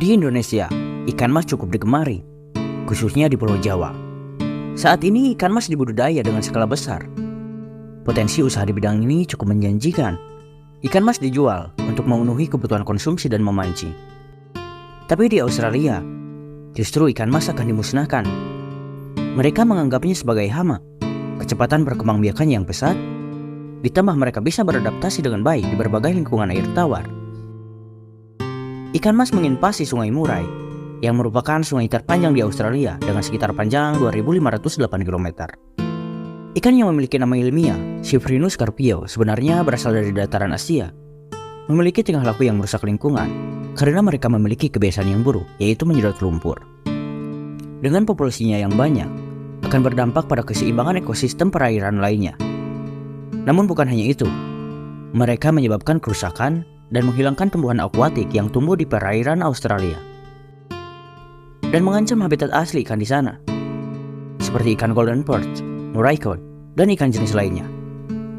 Di Indonesia, ikan mas cukup digemari, khususnya di Pulau Jawa. Saat ini ikan mas dibudidaya dengan skala besar. Potensi usaha di bidang ini cukup menjanjikan. Ikan mas dijual untuk memenuhi kebutuhan konsumsi dan memancing. Tapi di Australia, justru ikan mas akan dimusnahkan. Mereka menganggapnya sebagai hama. Kecepatan perkembangbiakannya yang pesat, ditambah mereka bisa beradaptasi dengan baik di berbagai lingkungan air tawar. Ikan mas menginvasi Sungai Murai, yang merupakan sungai terpanjang di Australia dengan sekitar panjang 2.508 km. Ikan yang memiliki nama ilmiah, Cyprinus carpio, sebenarnya berasal dari dataran Asia. Memiliki tingkah laku yang merusak lingkungan, karena mereka memiliki kebiasaan yang buruk, yaitu menyedot lumpur. Dengan populasinya yang banyak, akan berdampak pada keseimbangan ekosistem perairan lainnya. Namun bukan hanya itu, mereka menyebabkan kerusakan dan menghilangkan tumbuhan akuatik yang tumbuh di perairan Australia. Dan mengancam habitat asli ikan di sana, seperti ikan golden perch, murai cod, dan ikan jenis lainnya.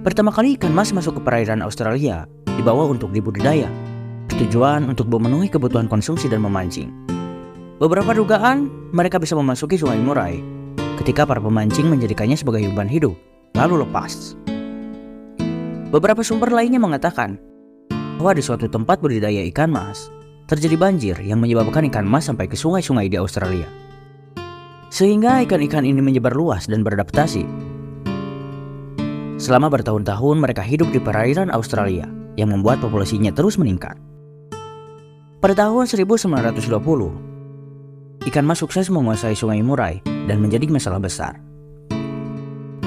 Pertama kali ikan mas masuk ke perairan Australia dibawa untuk dibudidaya, tujuan untuk memenuhi kebutuhan konsumsi dan memancing. Beberapa dugaan mereka bisa memasuki Sungai Murai ketika para pemancing menjadikannya sebagai umpan hidup, lalu lepas. Beberapa sumber lainnya mengatakan bahwa di suatu tempat budidaya ikan mas terjadi banjir yang menyebabkan ikan mas sampai ke sungai-sungai di Australia. Sehingga ikan-ikan ini menyebar luas dan beradaptasi. Selama bertahun-tahun mereka hidup di perairan Australia yang membuat populasinya terus meningkat. Pada tahun 1920, ikan mas sukses menguasai Sungai Murai dan menjadi masalah besar.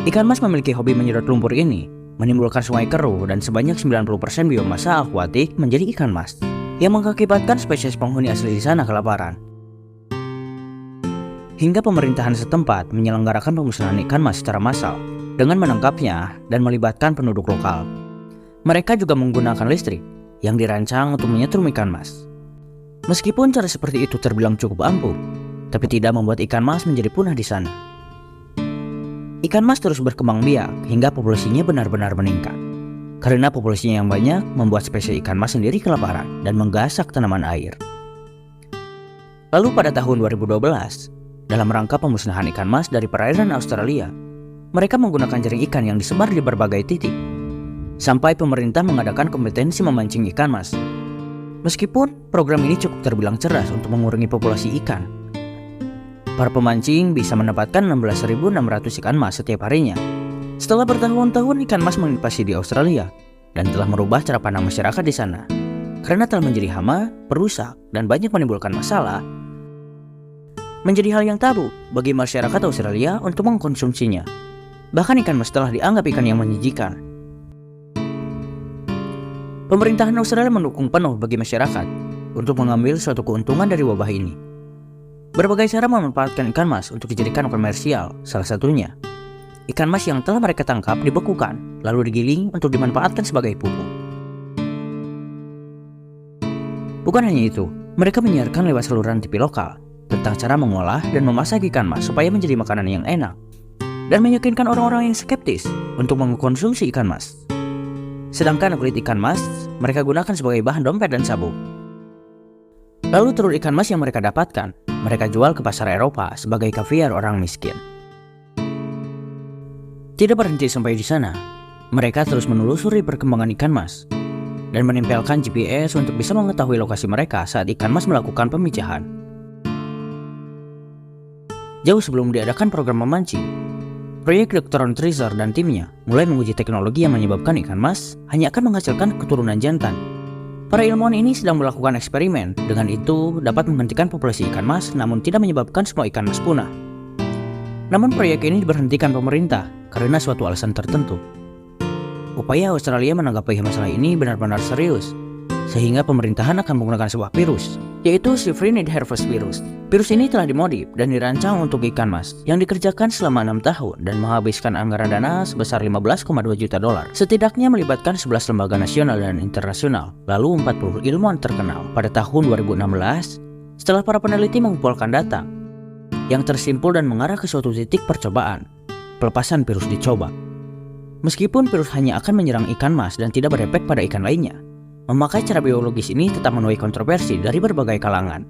Ikan mas memiliki hobi menyedot lumpur ini, menimbulkan sungai keruh dan sebanyak 90% biomasa akuatik menjadi ikan mas, yang mengakibatkan spesies penghuni asli di sana kelaparan. Hingga pemerintahan setempat menyelenggarakan pemusnahan ikan mas secara massal dengan menangkapnya dan melibatkan penduduk lokal. Mereka juga menggunakan listrik yang dirancang untuk menyetrum ikan mas. Meskipun cara seperti itu terbilang cukup ampuh, tapi tidak membuat ikan mas menjadi punah di sana. Ikan mas terus berkembang biak hingga populasinya benar-benar meningkat. Karena populasinya yang banyak membuat spesies ikan mas sendiri kelaparan dan menggasak tanaman air. Lalu pada tahun 2012, dalam rangka pemusnahan ikan mas dari perairan Australia, mereka menggunakan jaring ikan yang disebar di berbagai titik. Sampai pemerintah mengadakan kompetensi memancing ikan mas. Meskipun program ini cukup terbilang cerdas untuk mengurangi populasi ikan, para pemancing bisa mendapatkan 16.600 ikan mas setiap harinya. Setelah bertahun-tahun ikan mas menginvasi di Australia dan telah merubah cara pandang masyarakat di sana. Karena telah menjadi hama, perusak, dan banyak menimbulkan masalah, menjadi hal yang tabu bagi masyarakat Australia untuk mengkonsumsinya. Bahkan ikan mas telah dianggap ikan yang menjijikan. Pemerintahan Australia mendukung penuh bagi masyarakat untuk mengambil suatu keuntungan dari wabah ini. Berbagai cara memanfaatkan ikan mas untuk dijadikan komersial, salah satunya ikan mas yang telah mereka tangkap dibekukan, lalu digiling untuk dimanfaatkan sebagai pupuk. Bukan hanya itu, mereka menyiarkan lewat saluran TV lokal tentang cara mengolah dan memasak ikan mas supaya menjadi makanan yang enak, dan meyakinkan orang-orang yang skeptis untuk mengkonsumsi ikan mas. Sedangkan kulit ikan mas mereka gunakan sebagai bahan dompet dan sabuk. Lalu telur ikan mas yang mereka dapatkan, mereka jual ke pasar Eropa sebagai kaviar orang miskin. Tidak berhenti sampai di sana, mereka terus menelusuri perkembangan ikan mas dan menempelkan GPS untuk bisa mengetahui lokasi mereka saat ikan mas melakukan pemijahan. Jauh sebelum diadakan program memancing, proyek Dr. Ron Treasure dan timnya mulai menguji teknologi yang menyebabkan ikan mas hanya akan menghasilkan keturunan jantan. Para ilmuwan ini sedang melakukan eksperimen, dengan itu dapat menghentikan populasi ikan mas namun tidak menyebabkan semua ikan mas punah. Namun proyek ini diberhentikan pemerintah karena suatu alasan tertentu. Upaya Australia menanggapi masalah ini benar-benar serius, sehingga pemerintahan akan menggunakan sebuah virus, yaitu Cyprinid Harvest virus. Virus ini telah dimodif dan dirancang untuk ikan mas yang dikerjakan selama 6 tahun dan menghabiskan anggaran dana sebesar $15,2 juta. Setidaknya melibatkan 11 lembaga nasional dan internasional, lalu 40 ilmuwan terkenal. Pada tahun 2016, setelah para peneliti mengumpulkan data yang tersimpul dan mengarah ke suatu titik percobaan, pelepasan virus dicoba. Meskipun virus hanya akan menyerang ikan mas dan tidak berefek pada ikan lainnya, memakai cara biologis ini tetap menuai kontroversi dari berbagai kalangan.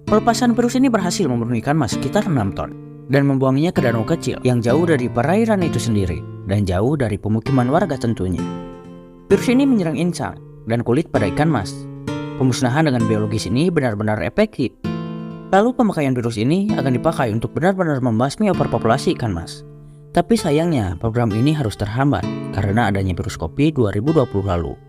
Pelepasan virus ini berhasil memenuhi ikan mas sekitar 6 ton dan membuangnya ke danau kecil yang jauh dari perairan itu sendiri dan jauh dari pemukiman warga tentunya. Virus ini menyerang insang dan kulit pada ikan mas. Pemusnahan dengan biologis ini benar-benar efektif. Lalu pemakaian virus ini akan dipakai untuk benar-benar membasmi overpopulasi ikan mas. Tapi sayangnya program ini harus terhambat karena adanya virus COVID 2020 lalu.